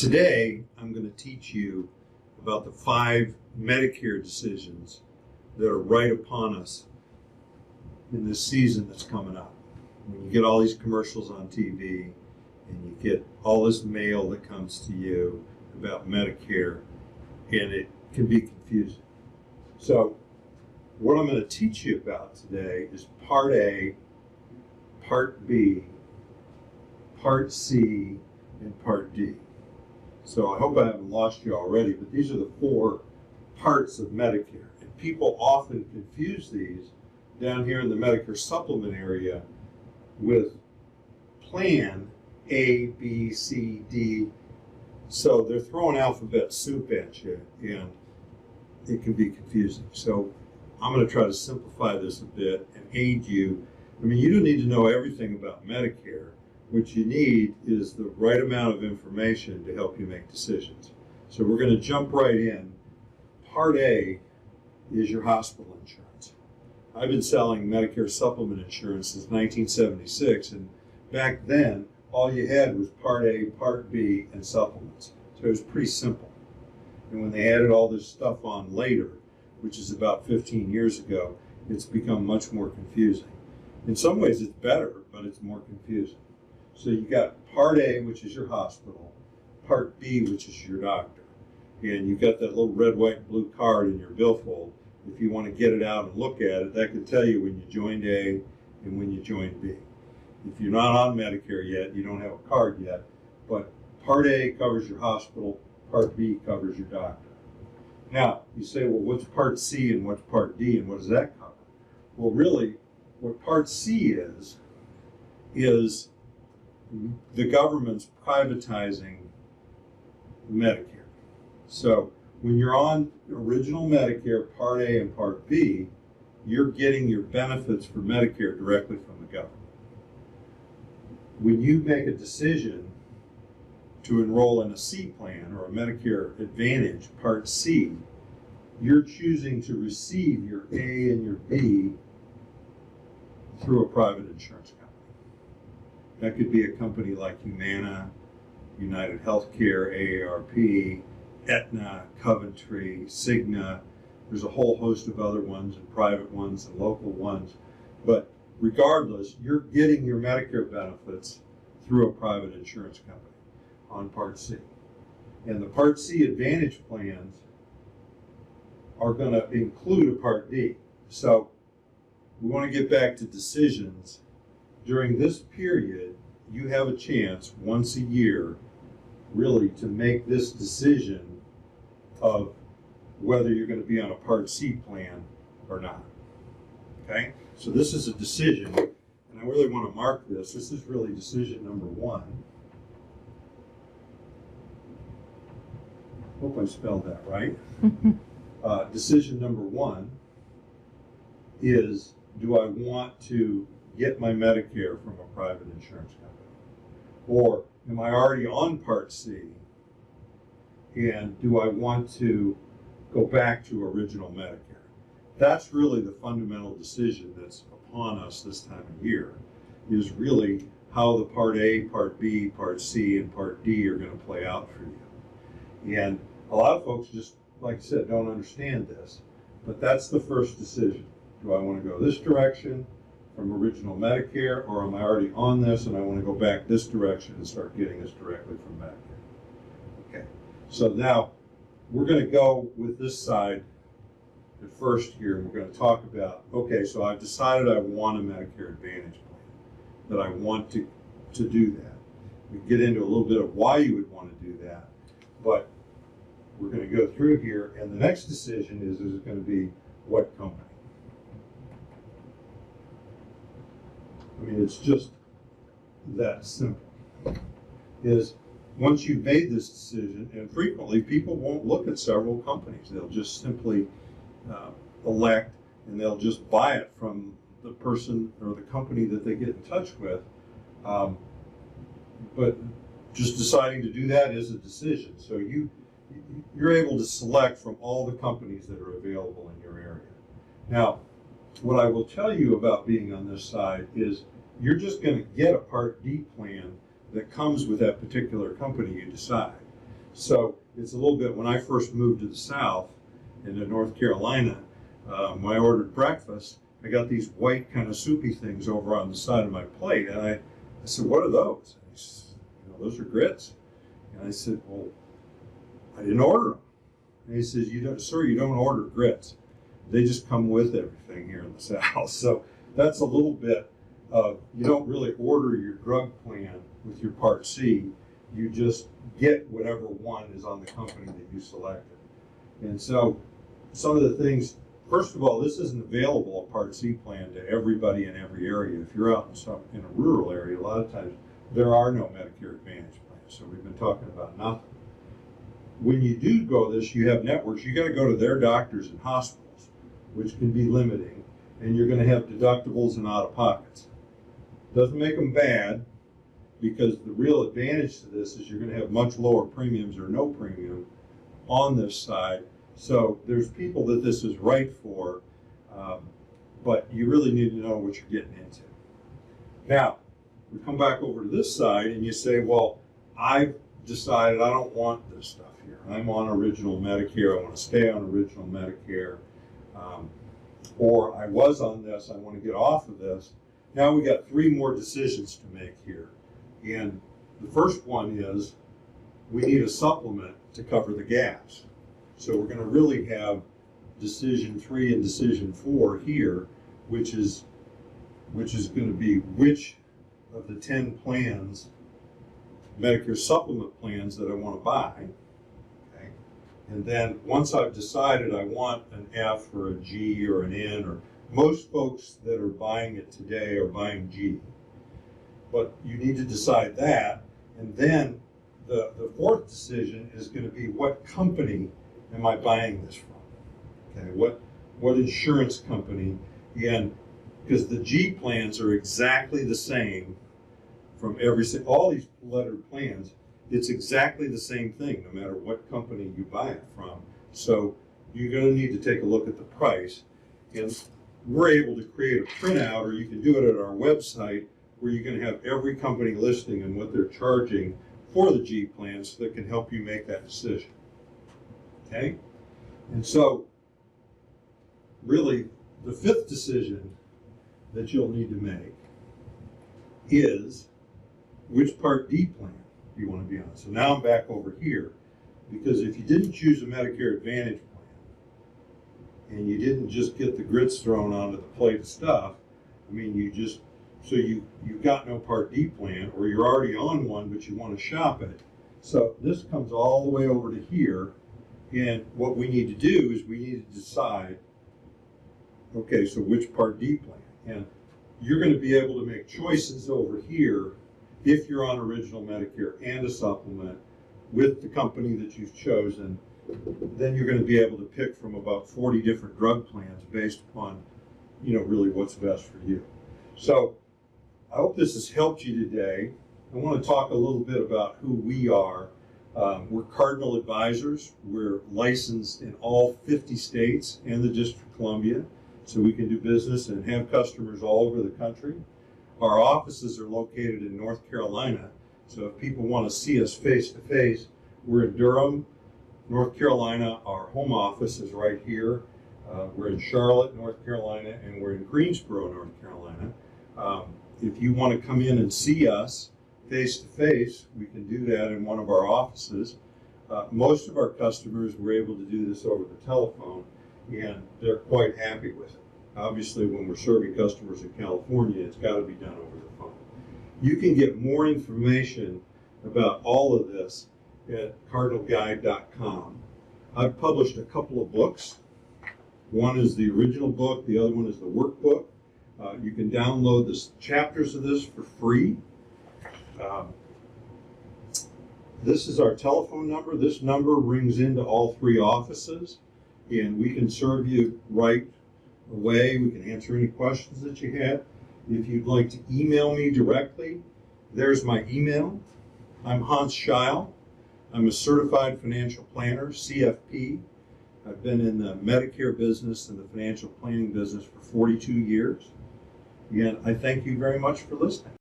Today, I'm going to teach you about the 5 Medicare decisions that are right upon us in this season that's coming up. When you get all these commercials on TV and you get all this mail that comes to you about Medicare, and it can be confusing. So what I'm going to teach you about today is Part A, Part B, Part C, and Part D. So I hope I haven't lost you already, but these are the 4 parts of Medicare. And people often confuse these down here in the Medicare supplement area with Plan A, B, C, D. So they're throwing alphabet soup at you, and it can be confusing. So I'm going to try to simplify this a bit and aid you. I mean, you don't need to know everything about Medicare. What you need is the right amount of information to help you make decisions. So we're going to jump right in. Part A is your hospital insurance. I've been selling Medicare supplement insurance since 1976, and back then all you had was Part A, Part B, and supplements. So it was pretty simple. And when they added all this stuff on later, which is about 15 years ago, it's become much more confusing. In some ways it's better, but it's more confusing. So you got Part A, which is your hospital, Part B, which is your doctor. And you've got that little red, white, and blue card in your billfold. If you want to get it out and look at it, that can tell you when you joined A and when you joined B. If you're not on Medicare yet, you don't have a card yet, but Part A covers your hospital, Part B covers your doctor. Now, you say, well, what's Part C and what's Part D and what does that cover? Well, really, what Part C is the government's privatizing Medicare. So when you're on original Medicare, Part A and Part B, you're getting your benefits for Medicare directly from the government. When you make a decision to enroll in a C plan or a Medicare Advantage, Part C, you're choosing to receive your A and your B through a private insurance company. That could be a company like Humana, United Healthcare, AARP, Aetna, Coventry, Cigna. There's a whole host of other ones, and private ones and local ones. But regardless, you're getting your Medicare benefits through a private insurance company on Part C. And the Part C Advantage plans are going to include a Part D. So we want to get back to decisions. During this period, you have a chance once a year really to make this decision of whether you're going to be on a Part C plan or not. Okay? So this is a decision, and I really want to mark this. This is really decision number 1. Hope I spelled that right. Decision number 1 is, do I want to get my Medicare from a private insurance company? Or am I already on Part C, and do I want to go back to original Medicare? That's really the fundamental decision that's upon us this time of year, is really how the Part A, Part B, Part C, and Part D are going to play out for you. And a lot of folks, just like I said, don't understand this, but that's the first decision. Do I want to go this direction from original Medicare, or am I already on this and I want to go back this direction and start getting this directly from Medicare? Okay, so now we're going to go with this side at first here, and we're going to talk about, okay, so I've decided I want a Medicare Advantage plan, that I want to do that. We get into a little bit of why you would want to do that, but we're going to go through here, and the next decision is it going to be what company? I mean, it's just that simple. Is once you've made this decision, and frequently people won't look at several companies, they'll just simply elect, and they'll just buy it from the person or the company that they get in touch with. But just deciding to do that is a decision. So you're able to select from all the companies that are available in your area. Now, what I will tell you about being on this side is you're just going to get a Part D plan that comes with that particular company you decide. So it's a little bit, when I first moved to the South, into North Carolina, when I ordered breakfast, I got these white kind of soupy things over on the side of my plate. And I said, what are those? And he said, those are grits. And I said, well, I didn't order them. And he says, sir, you don't order grits. They just come with everything here in the South. So that's a little bit of, you don't really order your drug plan with your Part C. You just get whatever one is on the company that you selected. And so some of the things, first of all, this isn't available, a Part C plan, to everybody in every area. If you're out in a rural area, a lot of times there are no Medicare Advantage plans. So we've been talking about nothing. When you do go this, you have networks, you got to go to their doctors and hospitals, which can be limiting, and you're going to have deductibles and out-of-pockets. Doesn't make them bad, because the real advantage to this is you're going to have much lower premiums or no premium on this side. So there's people that this is right for, but you really need to know what you're getting into. Now, we come back over to this side and you say, well, I've decided I don't want this stuff here. I'm on original Medicare. I want to stay on original Medicare. Or I was on this. I want to get off of this. Now we got 3 more decisions to make here. And the first one is we need a supplement to cover the gaps. So we're going to really have decision 3 and decision 4 here, which is going to be which of the 10 plans, Medicare supplement plans, that I want to buy. Okay? And then once I've decided I want an F or a G or an N, or most folks that are buying it today are buying G. But you need to decide that, and then the 4th decision is going to be what company am I buying this from? Okay, what insurance company? And because the G plans are exactly the same from all these lettered plans, it's exactly the same thing no matter what company you buy it from. So you're going to need to take a look at the price, and we're able to create a printout, or you can do it at our website, where you're going to have every company listing and what they're charging for the G plans that can help you make that decision. Okay? And so, really, the 5th decision that you'll need to make is which Part D plan do you want to be on. So now I'm back over here, because if you didn't choose a Medicare Advantage plan and you didn't just get the grits thrown onto the plate of stuff, I mean, you've got no Part D plan, or you're already on one but you want to shop it. So this comes all the way over to here, and what we need to do is we need to decide, okay, so which Part D plan? And you're going to be able to make choices over here if you're on original Medicare and a supplement with the company that you've chosen. Then you're going to be able to pick from about 40 different drug plans based upon, really what's best for you. So I hope this has helped you today. I want to talk a little bit about who we are. We're Cardinal Advisors. We're licensed in all 50 states and the District of Columbia, so we can do business and have customers all over the country. Our offices are located in North Carolina, so if people want to see us face to face, we're in Durham, North Carolina. Our home office is right here. We're in Charlotte, North Carolina, and we're in Greensboro, North Carolina. If you want to come in and see us face to face, we can do that in one of our offices. Most of our customers were able to do this over the telephone, and they're quite happy with it. Obviously, when we're serving customers in California, it's got to be done over the phone. You can get more information about all of this at cardinalguide.com. I've published a couple of books. One is the original book, the other one is the workbook. You can download the chapters of this for free. This is our telephone number. This number rings into all 3 offices, and we can serve you right away. We can answer any questions that you have. If you'd like to email me directly, there's my email. I'm Hans Scheil. I'm a certified financial planner, CFP. I've been in the Medicare business and the financial planning business for 42 years. Again, I thank you very much for listening.